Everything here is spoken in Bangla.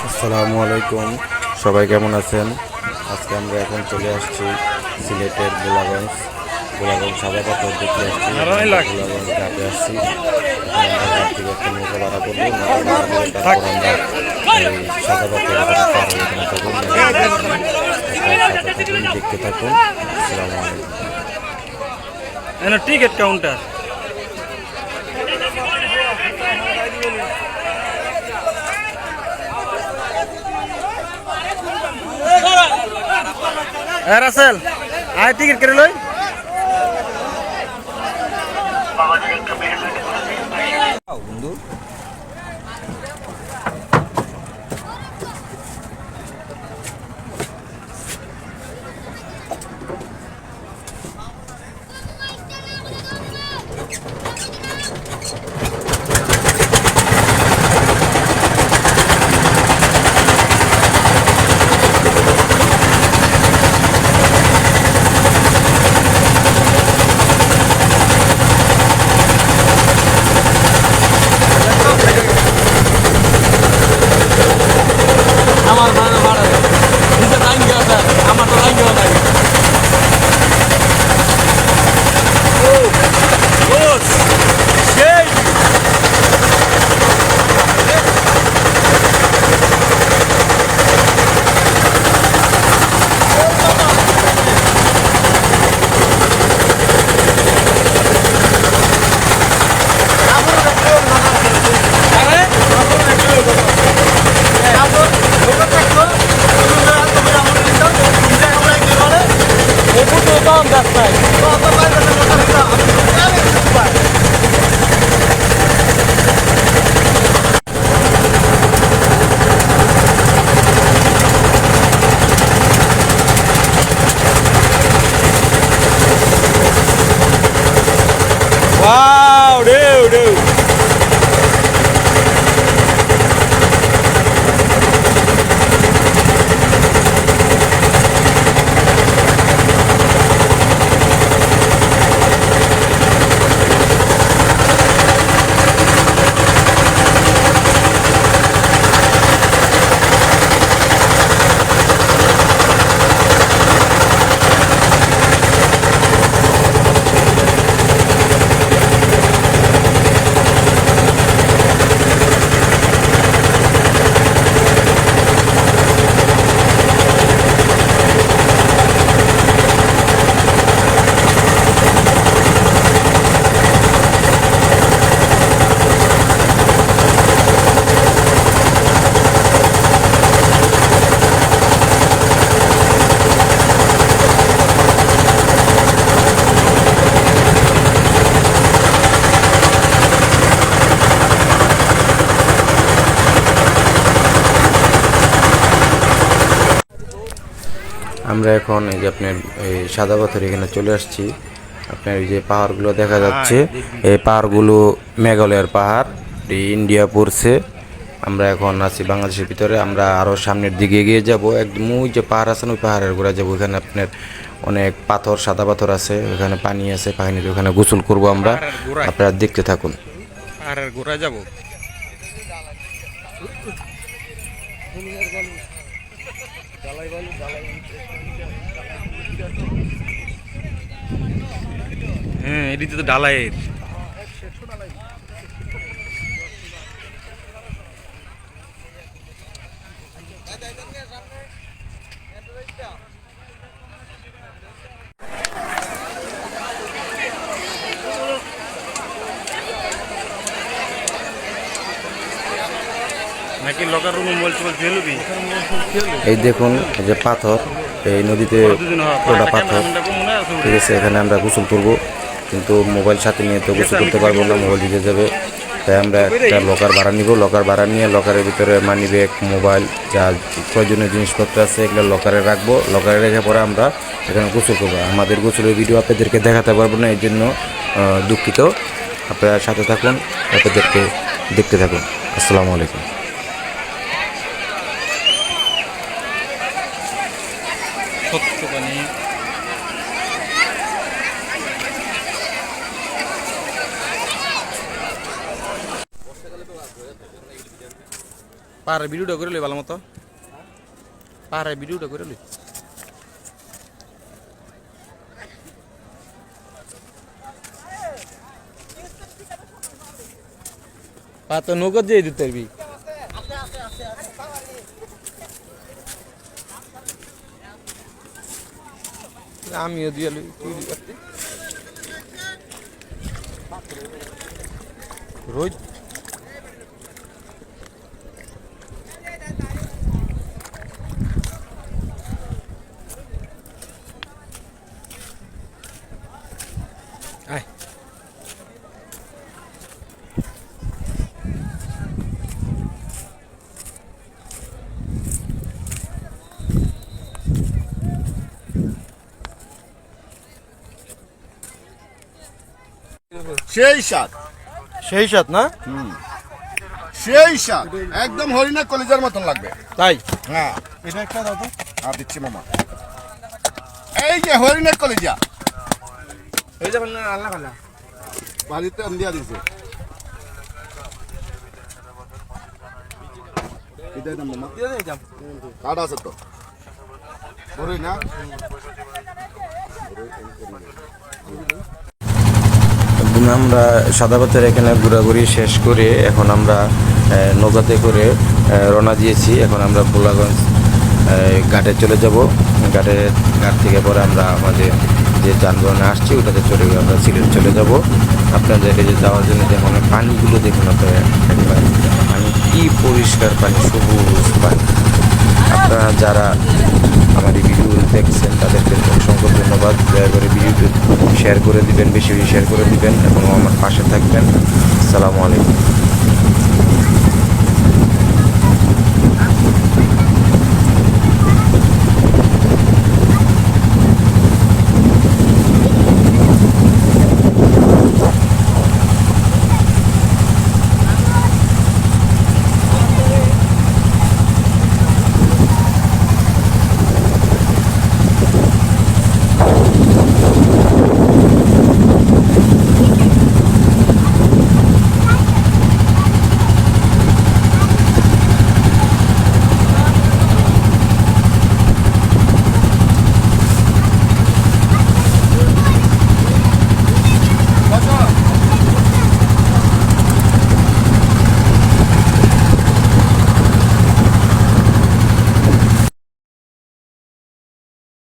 আসসালামু আলাইকুম, সবাই কেমন আছেন? আজকে আমরা এখন চলে আসছি সিলেটের গোলাগঞ্জ সাদা পাথর দেখতে আসছি। গোলাগঞ্জ ঘাটে আসছি। এখন আমরা ঘাট থেকে একটা নৌকা ভাড়া করবো, নৌকা ভাড়া করে তারপর আমরা এই সাদা পাথর এখানে পার হয়ে এখানে থাকুন, সাথে থাকুন, দেখতে থাকুন। আসসালামু আলাইকুম। টিকিট কাউন্টার রাসেল আয় টিকিট কেটে লই। বন্ধু আমার ভাড়া ভাড়া নিজের লাইন গেছে, আমার তো লাইন গেল নাই। সেই wow, dude. আমরা এখন এই যে আপনার এই সাদা পাথর এখানে চলে আসছি। আপনার এই যে পাহাড়গুলো দেখা যাচ্ছে, এই পাহাড়গুলো মেঘালয়ের পাহাড়, ইন্ডিয়া পড়ছে। আমরা এখন আছি বাংলাদেশের ভিতরে। আমরা আরও সামনের দিকে এগিয়ে যাব, একদম ওই যে পাহাড় আছে ওই পাহাড়ের ঘোরা যাবো। ওখানে আপনার অনেক পাথর, সাদা পাথর আছে, ওখানে পানি আছে, পানিতে ওখানে গোসল করব আমরা। আপনারা দেখতে থাকুন। পাহাড়ের ঘোরা যাব। হ্যাঁ, এদিকে তো ঢালাইয়ের। নাকি লকার রুম বলছে ফেলবি। এই দেখুন এই যে পাথর, এই নদীতে ওটা পাথর, ঠিক আছে। এখানে আমরা গোসল করবো, কিন্তু মোবাইল সাথে নিয়ে তো গোসল করতে পারবো না, মোবাইল দিতে যাবে। তাই আমরা একটা লকার ভাড়া নিব। লকার ভাড়া নিয়ে লকারের ভিতরে মানি ব্যাগ, মোবাইল, যা প্রয়োজনীয় জিনিসপত্র আছে এগুলো লকারে রাখবো। লকারে রেখে পরে আমরা এখানে গোসল করবো। আমাদের গোসলের ভিডিও আপনাদেরকে দেখাতে পারবো না, এই জন্য দুঃখিত। আপনারা সাথে থাকুন, আপনাদেরকে দেখতে থাকুন। আসসালামু আলাইকুম। স্বচ্ছ পানি। পাহাড়ের ভিডিওটা করে লই ভালো মতো, পাহাড়ের ভিডিওটা করে লই। পা তো নৌকো দিয়ে দিতে পারবি। আমিও দিয়ে লই, তুই রোজ আয় সেই স্বাদ, সেই সাথ না সেই স্বাদ, একদম হরিণের কলিজার মতন লাগবে। তাই হ্যাঁ, এটা একটা দাও তো। আর দিচ্ছি মামা, এই যে হরিণের কলিজা, এই যাবেন না আল্লাহ খালা বাড়িতে দিয়া দিছে। এটাই দাম মামা, কাঠ আছে তো হরিণ না। আমরা সাদাপাতের এখানে ঘোরাঘুরি শেষ করে এখন আমরা নৌকাতে করে রওনা দিয়েছি। এখন আমরা ভোলাগঞ্জ ঘাটে চলে যাব। ঘাট থেকে পরে আমরা আমাদের যে যানবাহনে আসছি ওটাতে চলে গিয়ে আমরা সিলেট চলে যাব। আপনাদেরকে যে যাওয়ার জন্য দেখুন পানিগুলো দেখুন, আপনারা একবার পানি কী পরিষ্কার পানি, সবুজ পানি। আপনারা যারা আমার এই ভিডিও দেখছেন তাদেরকে অসংখ্য ধন্যবাদ। দয়া করে ভিডিওটি শেয়ার করে দিবেন, বেশি বেশি শেয়ার করে দিবেন এবং আমার পাশে থাকবেন। আসসালামু আলাইকুম।